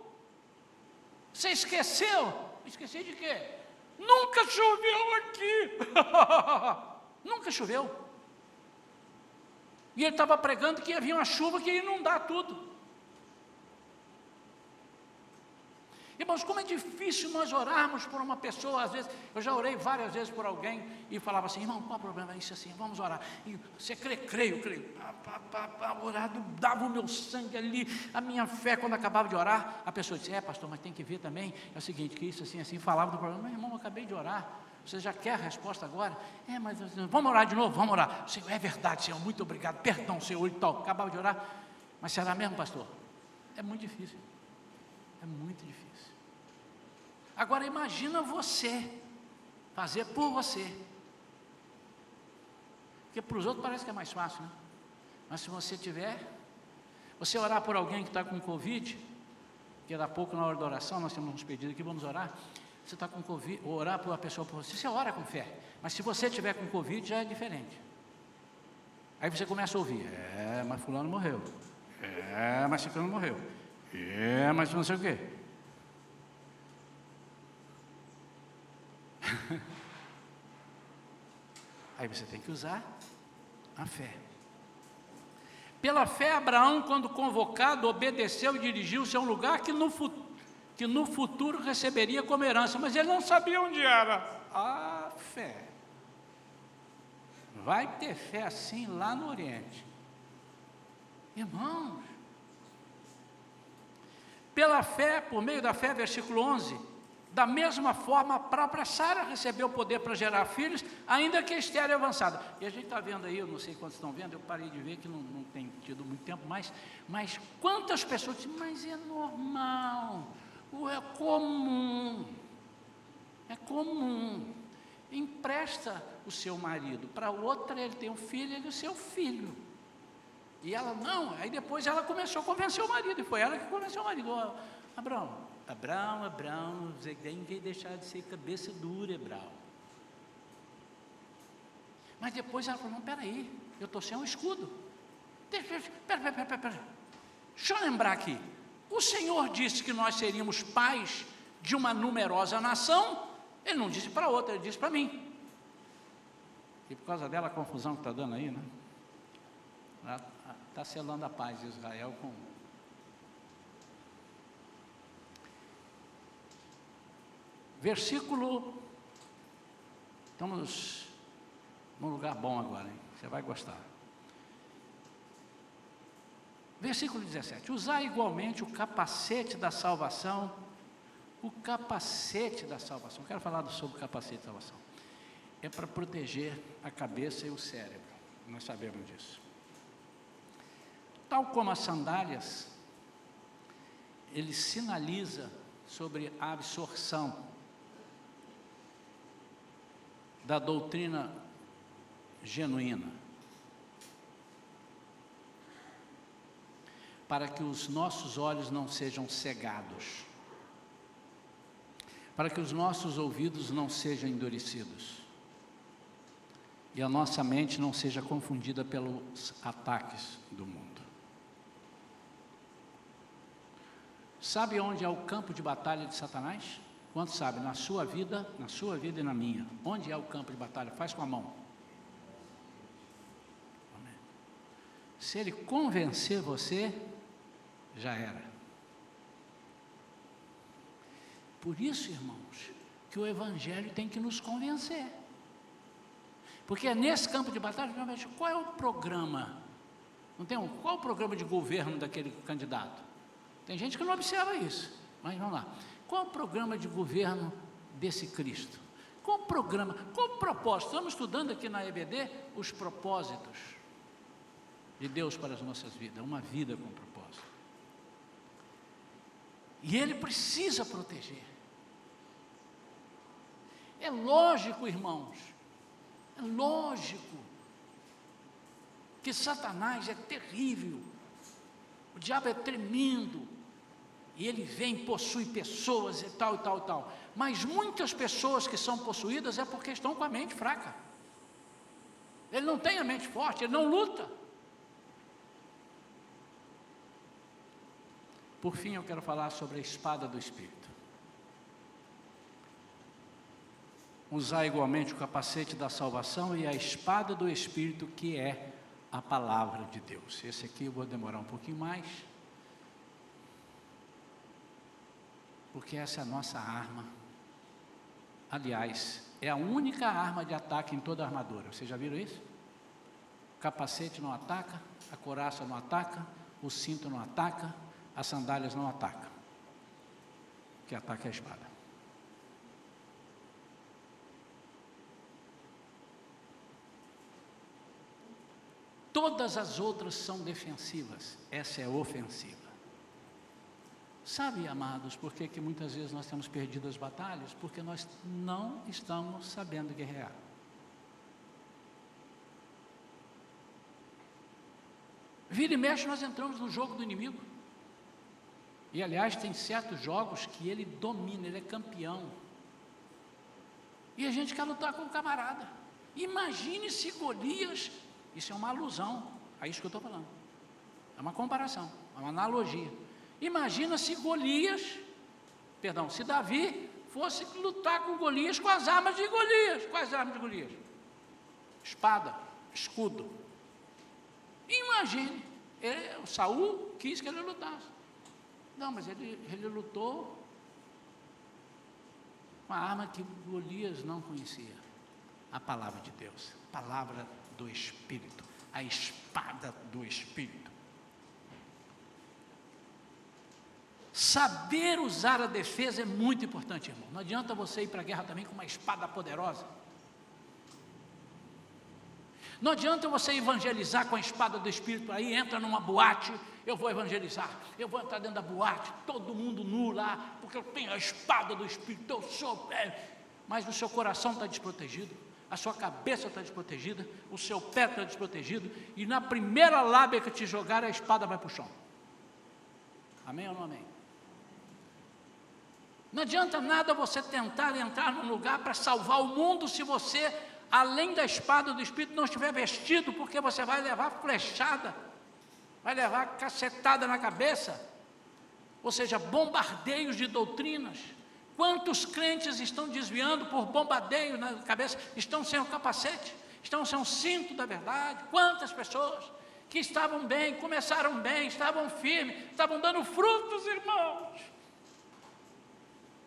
você esqueceu? Esqueci de quê? Nunca choveu aqui. Nunca choveu. E ele estava pregando que ia vir uma chuva que ia inundar tudo. Irmãos, como é difícil nós orarmos por uma pessoa. Às vezes, eu já orei várias vezes por alguém e falava assim: irmão, qual o problema? É isso assim, vamos orar. E você crê? Creio. Orado, dava o meu sangue ali, a minha fé. Quando acabava de orar, a pessoa disse: pastor, mas tem que ver também, é o seguinte, que isso assim, falava do problema. Mas irmão, eu acabei de orar, você já quer a resposta agora? Mas vamos orar de novo, vamos orar. Senhor, é verdade, Senhor, muito obrigado, perdão, Senhor, e tal. Acabava de orar, mas será mesmo, pastor? É muito difícil. É muito difícil. Agora imagina você fazer por você, porque para os outros parece que é mais fácil, né? Mas se você orar por alguém que está com Covid, que daqui a pouco na hora da oração nós temos uns pedidos aqui, vamos orar. Você está com Covid, ou orar por uma pessoa por você ora com fé, mas se você tiver com Covid já é diferente. Aí você começa a ouvir: mas fulano morreu, mas ciclano morreu, mas não sei o quê. Aí você tem que usar a fé. Pela fé, Abraão, quando convocado, obedeceu e dirigiu-se a um lugar que no futuro receberia como herança, mas ele não sabia onde era. A fé. Vai ter fé assim lá no Oriente. Irmãos, pela fé, por meio da fé, versículo 11, da mesma forma, a própria Sara recebeu o poder para gerar filhos, ainda que estéril avançada. E a gente está vendo aí, eu não sei quantos estão vendo, eu parei de ver que não tem tido muito tempo, mas quantas pessoas dizem: mas é normal, é comum, empresta o seu marido para outra, ele tem um filho, ele é o seu filho. E ela não, aí depois ela começou a convencer o marido, e foi ela que convenceu o marido: Abraão, você tem que deixar de ser cabeça dura, Abraão. Mas depois ela falou: não, peraí, eu estou sem um escudo. Pera. Deixa eu lembrar aqui. O Senhor disse que nós seríamos pais de uma numerosa nação. Ele não disse para outra, ele disse para mim. E por causa dela, a confusão que está dando aí, né? Está selando a paz de Israel com... Versículo, estamos num lugar bom agora, hein? Você vai gostar. Versículo 17: usar igualmente o capacete da salvação. O capacete da salvação, quero falar sobre o capacete da salvação. É para proteger a cabeça e o cérebro, nós sabemos disso. Tal como as sandálias, ele sinaliza sobre a absorção da doutrina genuína, para que os nossos olhos não sejam cegados, para que os nossos ouvidos não sejam endurecidos, e a nossa mente não seja confundida pelos ataques do mundo. Sabe onde é o campo de batalha de Satanás? Quantos sabem? Na sua vida e na minha. Onde é o campo de batalha? Faz com a mão. Amém. Se ele convencer você, já era. Por isso, irmãos, que o Evangelho tem que nos convencer. Porque é nesse campo de batalha que nós vamos ver qual é o programa. Qual é o programa de governo daquele candidato? Tem gente que não observa isso, mas vamos lá. Qual é o programa de governo desse Cristo? Qual o programa, qual o propósito? Estamos estudando aqui na EBD os propósitos de Deus para as nossas vidas, uma vida com propósito. E Ele precisa proteger. É lógico, irmãos, é lógico que Satanás é terrível, o diabo é tremendo, e ele vem, possui pessoas e tal, e tal, e tal. Mas muitas pessoas que são possuídas é porque estão com a mente fraca. Ele não tem a mente forte, ele não luta. Por fim, eu quero falar sobre a espada do Espírito. Usar igualmente o capacete da salvação e a espada do Espírito, que é a palavra de Deus. Esse aqui eu vou demorar um pouquinho mais, porque essa é a nossa arma. Aliás, é a única arma de ataque em toda a armadura. Vocês já viram isso? O capacete não ataca, a couraça não ataca, o cinto não ataca, as sandálias não atacam. O que ataca é a espada. Todas as outras são defensivas, essa é ofensiva. Sabe, amados, por que muitas vezes nós temos perdido as batalhas? Porque nós não estamos sabendo guerrear. Vira e mexe, nós entramos no jogo do inimigo. E, aliás, tem certos jogos que ele domina, ele é campeão. E a gente quer lutar com o camarada. Imagine se Golias, isso é uma alusão a isso que eu estou falando. É uma comparação, é uma analogia. Imagina se se Davi fosse lutar com Golias com as armas de Golias. Quais armas de Golias? Espada, escudo. Imagine, o Saul quis que ele lutasse. Não, mas ele lutou com a arma que Golias não conhecia. A palavra de Deus, a palavra do Espírito, a espada do Espírito. Saber usar a defesa é muito importante, irmão. Não adianta você ir para a guerra também com uma espada poderosa. Não adianta você evangelizar com a espada do Espírito aí, entra numa boate, eu vou evangelizar, eu vou entrar dentro da boate, todo mundo nu lá, porque eu tenho a espada do Espírito, eu sou... Mas o seu coração está desprotegido, a sua cabeça está desprotegida, o seu pé está desprotegido, e na primeira lábia que te jogar, a espada vai para o chão. Amém ou não amém? Não adianta nada você tentar entrar num lugar para salvar o mundo se você, além da espada do Espírito, não estiver vestido, porque você vai levar flechada, vai levar cacetada na cabeça, ou seja, bombardeios de doutrinas. Quantos crentes estão desviando por bombardeio na cabeça, estão sem o capacete, estão sem o cinto da verdade? Quantas pessoas que estavam bem, começaram bem, estavam firmes, estavam dando frutos, irmãos.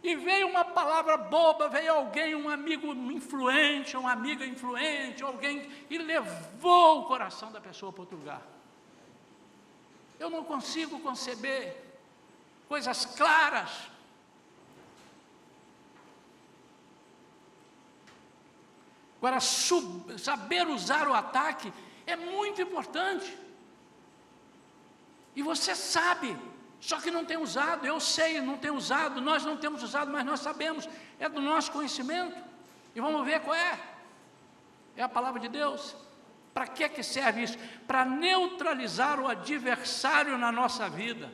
E veio uma palavra boba, veio alguém, um amigo influente, uma amiga influente, alguém, e levou o coração da pessoa para outro lugar. Eu não consigo conceber coisas claras. Agora, saber usar o ataque é muito importante. E você sabe, só que não tem usado. Eu sei, não tem usado, nós não temos usado, mas nós sabemos, é do nosso conhecimento. E vamos ver qual é. É a palavra de Deus. Para que serve isso? Para neutralizar o adversário na nossa vida.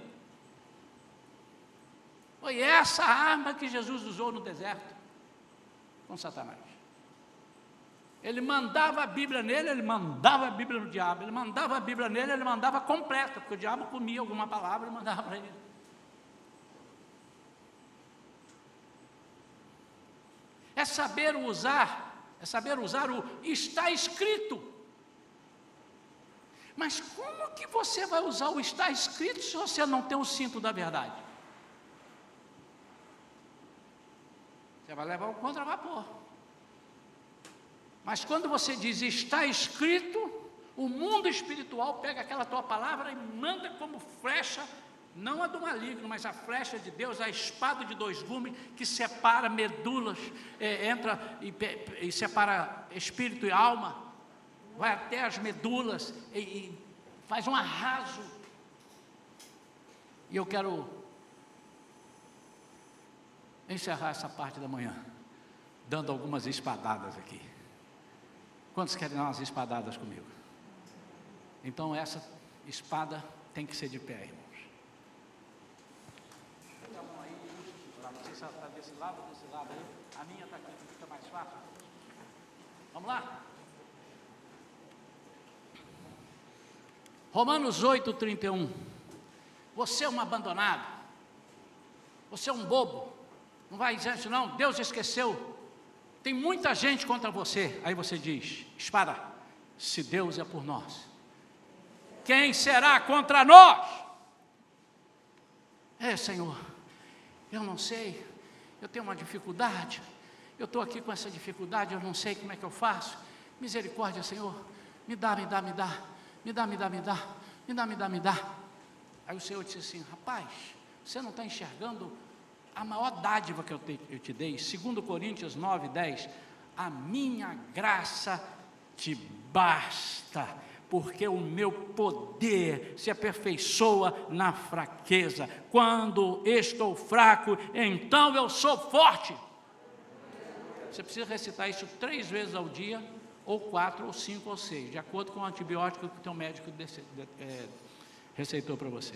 Foi essa a arma que Jesus usou no deserto com Satanás. Ele mandava a Bíblia nele, ele mandava a Bíblia no diabo. Ele mandava a Bíblia nele, ele mandava completa, porque o diabo comia alguma palavra e mandava para ele. É saber usar o está escrito. Mas como que você vai usar o está escrito se você não tem o cinto da verdade? Você vai levar o contravapor. Mas quando você diz está escrito, o mundo espiritual pega aquela tua palavra e manda como flecha, não a do maligno, mas a flecha de Deus, a espada de dois gumes, que separa medulas, entra e separa espírito e alma, vai até as medulas e faz um arraso. E eu quero encerrar essa parte da manhã, dando algumas espadadas aqui. Quantos querem dar umas espadadas comigo? Então essa espada tem que ser de pé, irmãos. Pega a mão aí, não sei se ela está desse lado ou desse lado aí. A minha está aqui, fica mais fácil. Vamos lá? Romanos 8:31. Você é um abandonado. Você é um bobo. Não vai dizer isso não, Deus esqueceu. Tem muita gente contra você. Aí você diz, espada, se Deus é por nós, quem será contra nós? Senhor, eu não sei, eu tenho uma dificuldade, eu estou aqui com essa dificuldade, eu não sei como é que eu faço. Misericórdia, Senhor, me dá. Aí o Senhor disse assim, rapaz, você não está enxergando a maior dádiva que eu te dei? 2 Coríntios 9:10, a minha graça te basta, porque o meu poder se aperfeiçoa na fraqueza. Quando estou fraco, então eu sou forte. Você precisa recitar isso 3 vezes ao dia, ou 4, ou 5, ou 6, de acordo com o antibiótico que o teu médico receitou para você.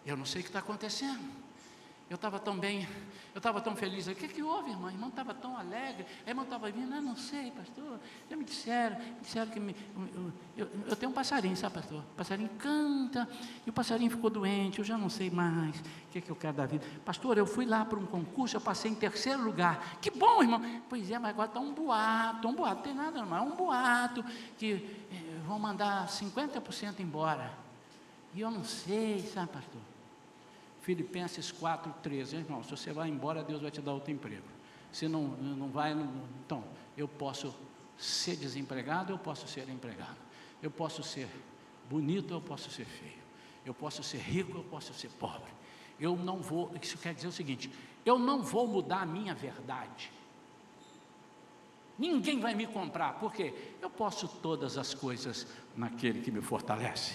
Eu não sei o que está acontecendo. Eu estava tão bem, eu estava tão feliz. O que houve, irmã? A irmã estava tão alegre. A irmã estava vindo, eu não sei, pastor. Já me disseram que eu tenho um passarinho, sabe, pastor? O passarinho canta, e o passarinho ficou doente, eu já não sei mais o que eu quero da vida. Pastor, eu fui lá para um concurso, eu passei em 3º lugar. Que bom, irmão. Pois é, mas agora está um boato, não tem nada, não, é um boato, que vão mandar 50% embora. E eu não sei, sabe, pastor? Filipenses 4:13, irmão, se você vai embora, Deus vai te dar outro emprego. Se não vai, então, eu posso ser desempregado, eu posso ser empregado. Eu posso ser bonito, eu posso ser feio. Eu posso ser rico, eu posso ser pobre. Eu não vou, isso quer dizer o seguinte, eu não vou mudar a minha verdade. Ninguém vai me comprar, porque eu posso todas as coisas naquele que me fortalece.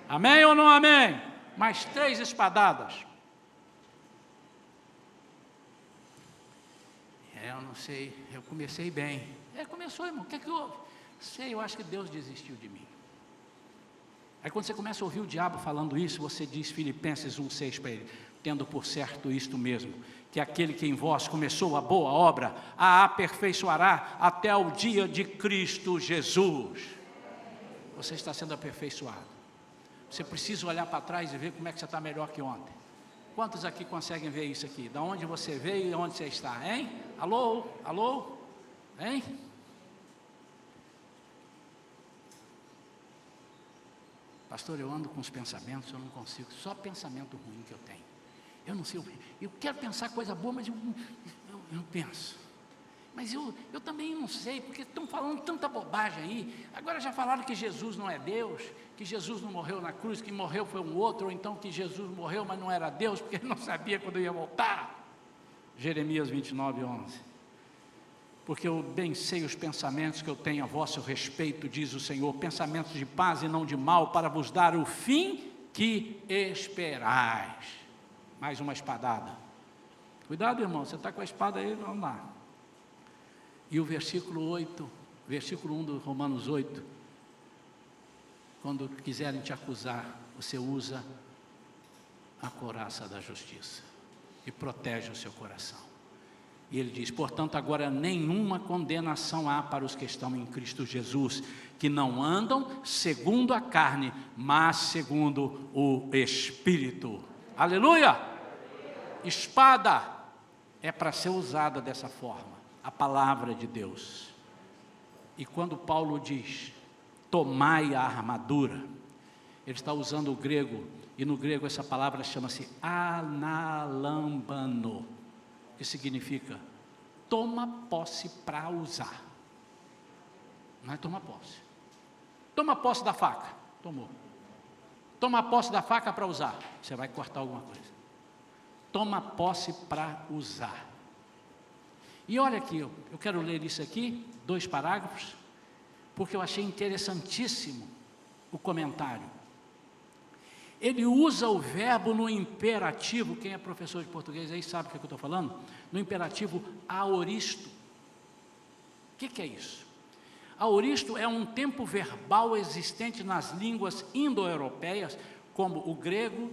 Amém ou não amém? Mais 3 espadadas. Eu não sei, eu comecei bem. Começou, irmão, o que é que houve? Sei, eu acho que Deus desistiu de mim. Aí quando você começa a ouvir o diabo falando isso, você diz Filipenses 1:6 para ele, tendo por certo isto mesmo, que aquele que em vós começou a boa obra, a aperfeiçoará até o dia de Cristo Jesus. Você está sendo aperfeiçoado. Você precisa olhar para trás e ver como é que você está melhor que ontem. Quantos aqui conseguem ver isso aqui? Da onde você veio e onde você está, hein? Alô? Alô? Hein? Pastor, eu ando com os pensamentos, eu não consigo, só pensamento ruim que eu tenho. Eu não sei, eu quero pensar coisa boa, mas eu não penso. Mas eu também não sei, porque estão falando tanta bobagem aí. Agora já falaram que Jesus não é Deus, que Jesus não morreu na cruz, que morreu foi um outro, ou então que Jesus morreu, mas não era Deus, porque ele não sabia quando ia voltar. Jeremias 29:11. Porque eu bem sei os pensamentos que eu tenho a vosso respeito, diz o Senhor, pensamentos de paz e não de mal, para vos dar o fim que esperais. Mais uma espadada. Cuidado, irmão, você está com a espada aí, vamos lá. E o versículo 8, versículo 1 do Romanos 8, quando quiserem te acusar, você usa a couraça da justiça e protege o seu coração. E ele diz, portanto, agora nenhuma condenação há para os que estão em Cristo Jesus, que não andam segundo a carne, mas segundo o Espírito. Aleluia! Espada é para ser usada dessa forma. A palavra de Deus. E quando Paulo diz, tomai a armadura, ele está usando o grego, e no grego essa palavra chama-se analambano. que significa toma posse para usar. Não é toma posse. Toma posse da faca. Tomou. Toma posse da faca para usar. Você vai cortar alguma coisa. Toma posse para usar. E olha aqui, eu quero ler isso aqui, 2 parágrafos, porque eu achei interessantíssimo o comentário. Ele usa o verbo no imperativo, quem é professor de português aí sabe o que eu estou falando, no imperativo aoristo. O que é isso? Aoristo é um tempo verbal existente nas línguas indo-europeias, como o grego,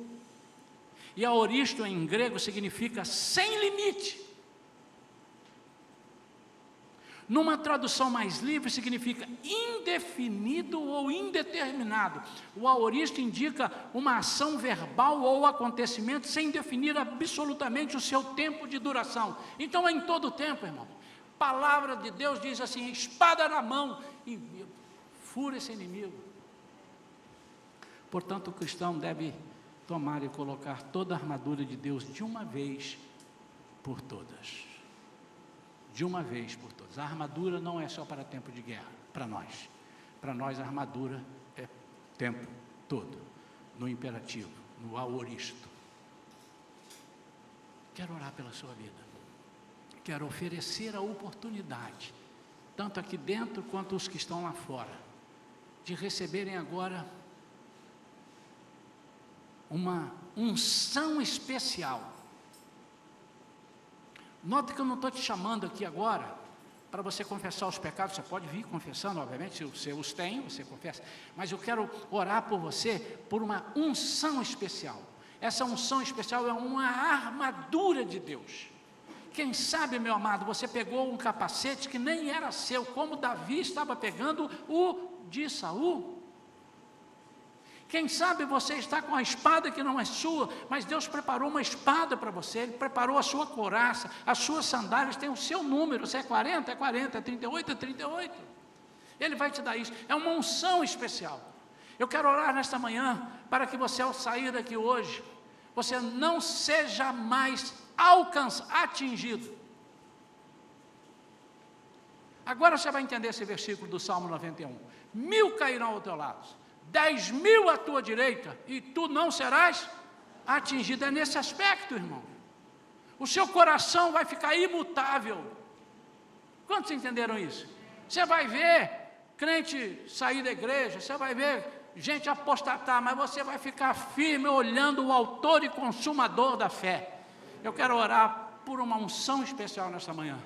e aoristo em grego significa sem limite. Numa tradução mais livre, significa indefinido ou indeterminado. O aoristo indica uma ação verbal ou acontecimento sem definir absolutamente o seu tempo de duração. Então é em todo o tempo, irmão. Palavra de Deus diz assim, espada na mão, e fura esse inimigo. Portanto, o cristão deve tomar e colocar toda a armadura de Deus de uma vez por todas. De uma vez por todas. A armadura não é só para tempo de guerra, para nós. Para nós a armadura é tempo todo, no imperativo, no aoristo. Quero orar pela sua vida. Quero oferecer a oportunidade, tanto aqui dentro quanto os que estão lá fora, de receberem agora uma unção especial. Nota que eu não estou te chamando aqui agora para você confessar os pecados. Você pode vir confessando, obviamente, se você os tem, você confessa. Mas eu quero orar por você, por uma unção especial. Essa unção especial é uma armadura de Deus. Quem sabe, meu amado, você pegou um capacete que nem era seu, como Davi estava pegando o de Saul. Quem sabe você está com a espada que não é sua, mas Deus preparou uma espada para você, Ele preparou a sua couraça, as suas sandálias têm o seu número, se é 40, é 40, é 38, é 38. Ele vai te dar isso, é uma unção especial. Eu quero orar nesta manhã, para que você ao sair daqui hoje, você não seja mais atingido. Agora você vai entender esse versículo do Salmo 91. 1000 cairão ao teu lado, 10.000 à tua direita, e tu não serás atingido. É nesse aspecto, irmão. O seu coração vai ficar imutável. Quantos entenderam isso? Você vai ver crente sair da igreja, você vai ver gente apostatar, mas você vai ficar firme olhando o autor e consumador da fé. Eu quero orar por uma unção especial nesta manhã,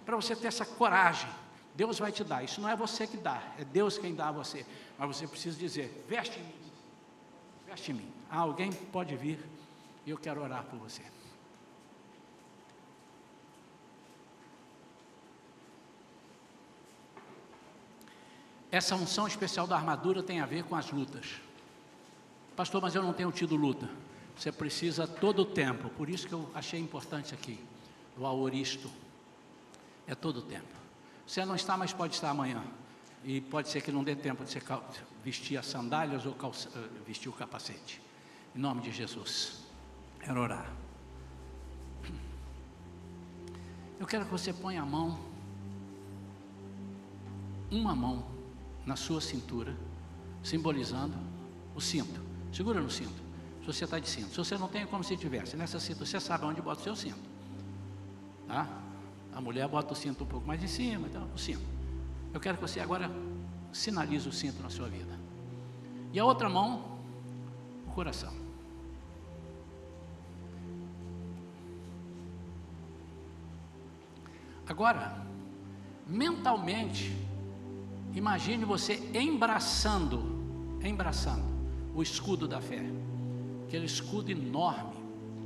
para você ter essa coragem. Deus vai te dar, isso não é você que dá, é Deus quem dá a você, mas você precisa dizer, veste em mim, veste em mim. Alguém pode vir, e eu quero orar por você. Essa unção especial da armadura tem a ver com as lutas. Pastor, mas eu não tenho tido luta. Você precisa todo o tempo, por isso que eu achei importante aqui, o aoristo, é todo o tempo. Você não está, mas pode estar amanhã. E pode ser que não dê tempo de você vestir as sandálias ou vestir o capacete. Em nome de Jesus. Quero orar. Eu quero que você ponha a mão, uma mão, na sua cintura, simbolizando o cinto. Segura no cinto, se você está de cinto. Se você não tem, é como se tivesse. Nessa cinta, você sabe onde bota o seu cinto. Tá? A mulher bota o cinto um pouco mais em cima, então, o cinto. Eu quero que você agora sinalize o cinto na sua vida. E a outra mão, o coração. Agora, mentalmente, imagine você embraçando o escudo da fé. Aquele escudo enorme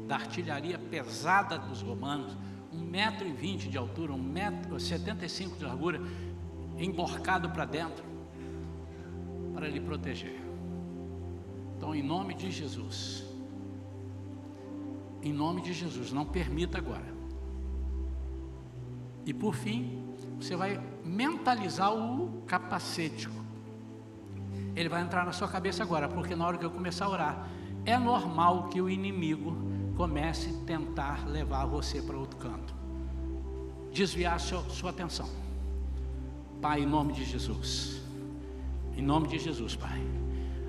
da artilharia pesada dos romanos, 1,20 m de altura, 1,75 m de largura, emborcado para dentro, para lhe proteger. Então, em nome de Jesus, não permita agora. E por fim, você vai mentalizar o capacete. Ele vai entrar na sua cabeça agora, porque na hora que eu começar a orar, é normal que o inimigo comece a tentar levar você para outro canto, desviar sua atenção. Pai, em nome de Jesus, Pai,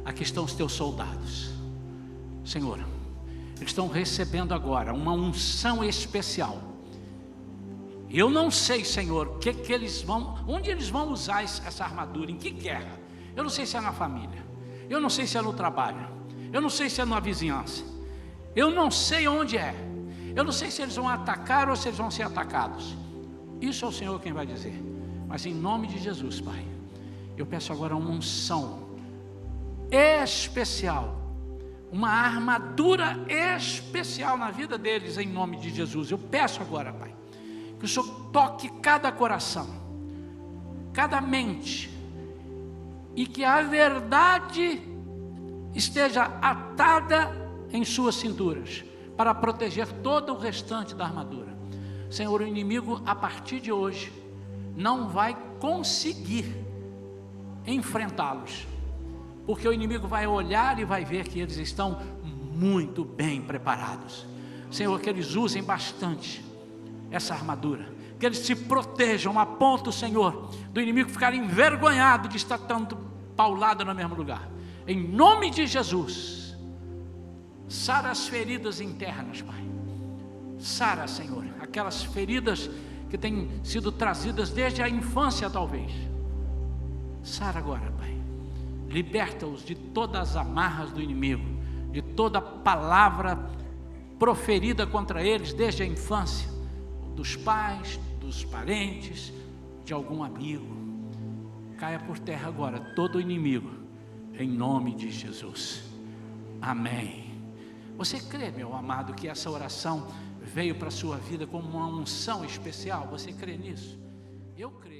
aqui estão os teus soldados, Senhor, eles estão recebendo agora uma unção especial. Eu não sei, Senhor, onde eles vão usar essa armadura, em que guerra. Eu não sei se é na família, eu não sei se é no trabalho, eu não sei se é na vizinhança, eu não sei onde é, eu não sei se eles vão atacar ou se eles vão ser atacados. Isso é o Senhor quem vai dizer. Mas em nome de Jesus, Pai, eu peço agora uma unção especial, uma armadura especial na vida deles, em nome de Jesus. Eu peço agora, Pai, que o Senhor toque cada coração, cada mente, e que a verdade esteja atada em suas cinturas, para proteger todo o restante da armadura. Senhor, o inimigo, a partir de hoje, não vai conseguir enfrentá-los, porque o inimigo vai olhar e vai ver que eles estão muito bem preparados. Senhor, que eles usem bastante essa armadura, que eles se protejam a ponto, Senhor, do inimigo ficar envergonhado de estar tanto paulado no mesmo lugar. Em nome de Jesus, sara as feridas internas, Pai. Sara, Senhor, aquelas feridas que têm sido trazidas desde a infância, talvez. Sara agora, Pai. Liberta-os de todas as amarras do inimigo, de toda palavra proferida contra eles desde a infância, dos pais, dos parentes, de algum amigo. Caia por terra agora todo o inimigo, em nome de Jesus. Amém. Você crê, meu amado, que essa oração veio para a sua vida como uma unção especial? Você crê nisso? Eu creio.